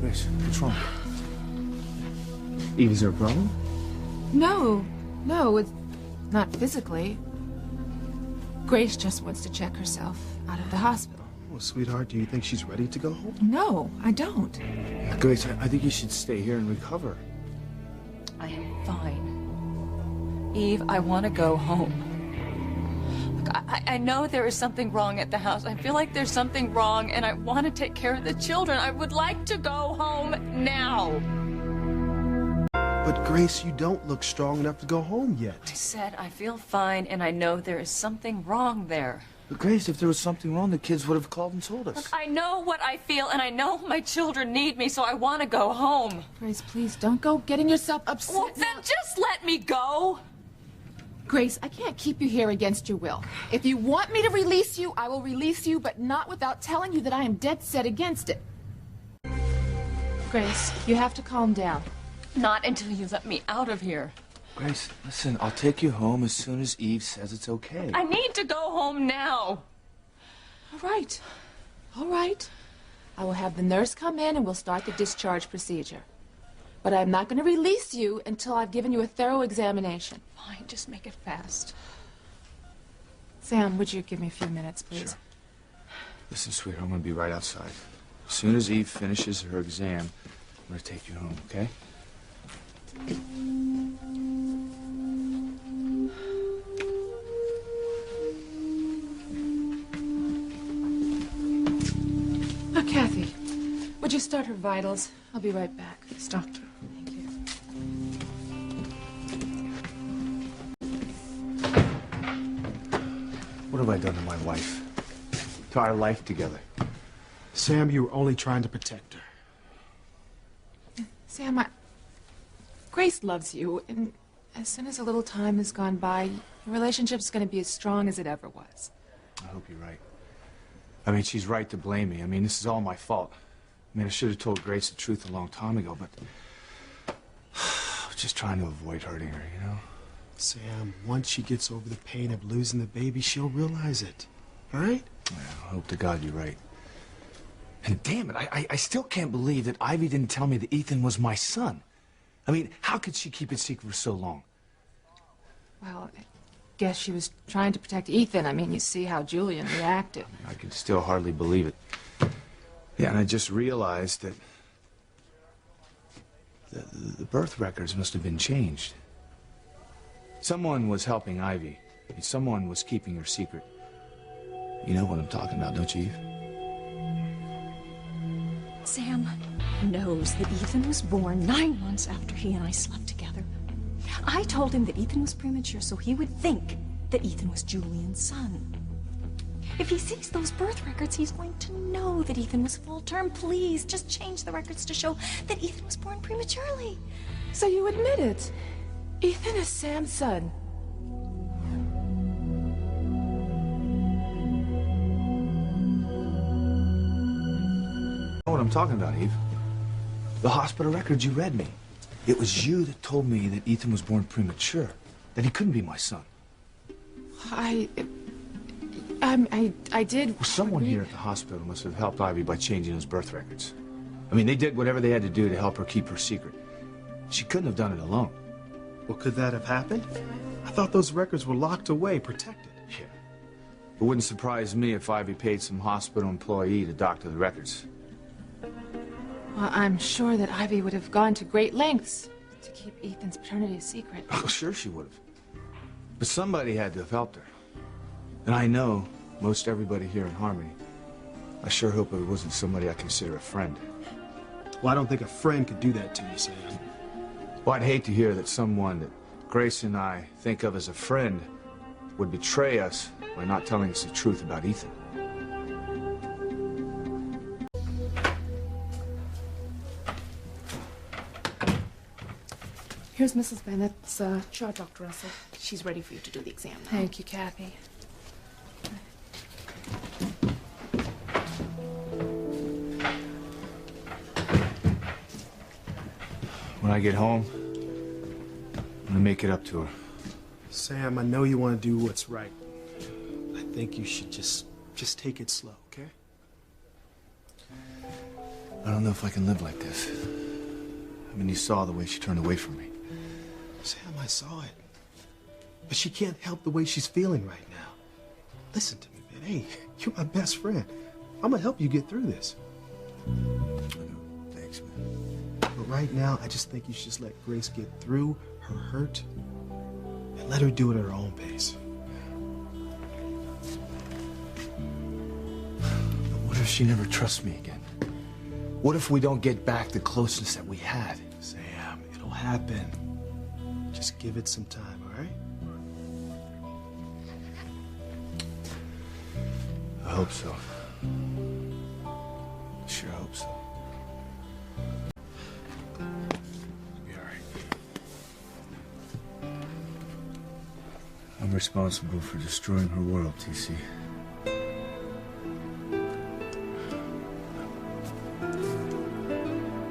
Grace, what's wrong? Eve, is there a problem? No, it's not physically. Grace just wants to check herself out of the hospital. Well, sweetheart, do you think she's ready to go home? No, I don't. Grace, I think you should stay here and recover. I am fine. Eve, I want to go home. Look, I know there is something wrong at the house. I feel like there's something wrong, and I want to take care of the children. I would like to go home now. But Grace, you don't look strong enough to go home yet. I said I feel fine, and I know there is something wrong there. But Grace, if there was something wrong, the kids would have called and told us. Look, I know what I feel, and I know my children need me, so I want to go home. Grace, please don't go getting yourself upset. Well, then just let me go. Grace, I can't keep you here against your will. If you want me to release you, I will release you, but not without telling you that I am dead set against it. Grace, you have to calm down. Not until you let me out of here. Grace, listen, I'll take you home as soon as Eve says it's okay. I need to go home now. All right. All right. I will have the nurse come in and we'll start the discharge procedure. But I'm not going to release you until I've given you a thorough examination. Fine, just make it fast. Sam, would you give me a few minutes, please? Sure. Listen, sweetheart, I'm going to be right outside. As soon as Eve finishes her exam, I'm going to take you home, okay? Oh, Kathy, would you start her vitals? I'll be right back. Yes, doctor. Thank you. What have I done to my wife? To our life together? Sam, you were only trying to protect her. Sam, Grace loves you, and as soon as a little time has gone by, your relationship's going to be as strong as it ever was. I hope you're right. I mean, she's right to blame me. I mean, this is all my fault. I mean, I should have told Grace the truth a long time ago, but I was just trying to avoid hurting her, you know? Sam, once she gets over the pain of losing the baby, she'll realize it. All right? Yeah, I hope to God you're right. And damn it, I still can't believe that Ivy didn't tell me that Ethan was my son. I mean, how could she keep it secret for so long? Well, I guess she was trying to protect Ethan. I mean, you see how Julian reacted. I can still hardly believe it. Yeah, and I just realized that the birth records must have been changed. Someone was helping Ivy. Someone was keeping her secret. You know what I'm talking about, don't you, Eve? Sam knows that Ethan was born 9 months after he and I slept together. I told him that Ethan was premature so he would think that Ethan was Julian's son. If he sees those birth records, he's going to know that Ethan was full term. Please, just change the records to show that Ethan was born prematurely. So you admit it. Ethan is Sam's son. You know what I'm talking about, Eve? The hospital records you read me. It was you that told me that Ethan was born premature, that he couldn't be my son. I did... Well, someone here at the hospital must have helped Ivy by changing those birth records. I mean, they did whatever they had to do to help her keep her secret. She couldn't have done it alone. Well, could that have happened? I thought those records were locked away, protected. Yeah. It wouldn't surprise me if Ivy paid some hospital employee to doctor the records. Well, I'm sure that Ivy would have gone to great lengths to keep Ethan's paternity a secret. Oh, sure she would have. But somebody had to have helped her. And I know most everybody here in Harmony. I sure hope it wasn't somebody I consider a friend. Well, I don't think a friend could do that to you, Sam. Well, I'd hate to hear that someone that Grace and I think of as a friend would betray us by not telling us the truth about Ethan. Here's Mrs. Bennett's chart, Dr. Russell. She's ready for you to do the exam now. Thank you, Kathy. When I get home, I'm gonna make it up to her. Sam, I know you want to do what's right. I think you should just take it slow, okay? All I don't know if I can live like this. I mean, you saw the way she turned away from me. Sam, I saw it. But she can't help the way she's feeling right now. Listen to me, man. Hey, you're my best friend. I'm gonna help you get through this. I know. Thanks, man. But right now, I just think you should just let Grace get through her hurt and let her do it at her own pace. But what if she never trusts me again? What if we don't get back the closeness that we had? Sam, it'll happen. Just give it some time, all right? I hope so. Sure hope so. It'll be all right. I'm responsible for destroying her world, TC.